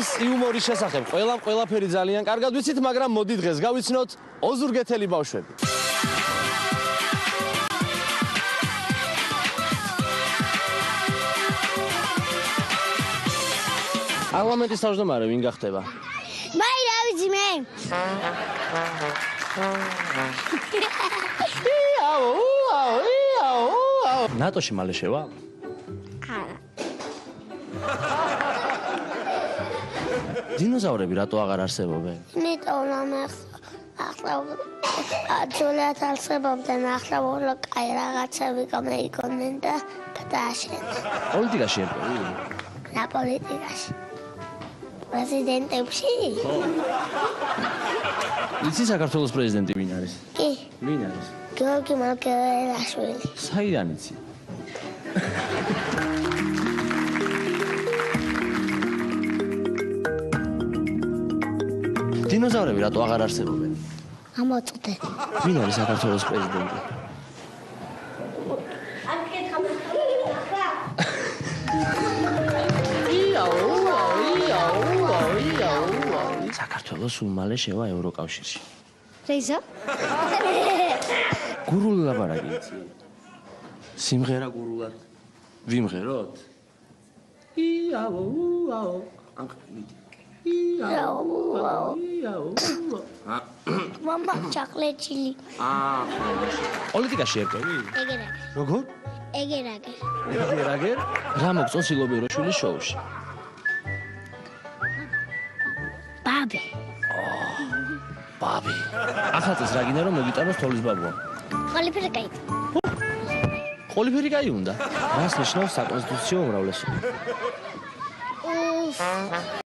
არის იუმორის შესახებ. ყველაფერი ძალიან კარგად ვიცით, მაგრამ მოდი დღეს გავიცნოთ ოზურგეთელი ბავშვები. პარლამენტის თავმჯდომარე ვინ გახდება? მაი რა ვიცი მე. ნატოში მალე შევა? არა. დინოზავრები რატო აღარ არსებობენ? იმიტომ რომ ახლა ძოლად არსებობდნენ, ახლა უბრალო კაი რაღაცები გამეიგონენ და გადააშენეს. პოლიტიკაში ერკვევი? რა პოლიტიკაში? პრეზიდენტებში? იცი საქართველოს პრეზიდენტი ვინ არის? კი. ვინ არის? გიორგი მარგველაშვილი. საიდან იცი? დინოზავრები რატო აღარ არსებობენ? ამოწოდე. ვინ არის საქართველოს პრეზიდენტი? საქართველოს უმალე შევა ევროკავშირში. რეზო? გურული ლაპარაკი იცი? სიმღერა გურულად ვიმღეროთ? მამა ჩაკლეჭილი. პოლიტიკაში ერკვევი? ეგერაგერ. როგორ? ეგერაგერ. ეგერაგერ? რა მოგწონს ილობიეროშვილის შოუში? ბაბი. ბაბი. ახალწელს რა გინდა რომ მოგიტანოს თოლის ბაბუა? ყველაფერი კაი. ყველაფერი კაი უნდა. რას ნიშნავს საკონსტიტუციო უმრავლესობა?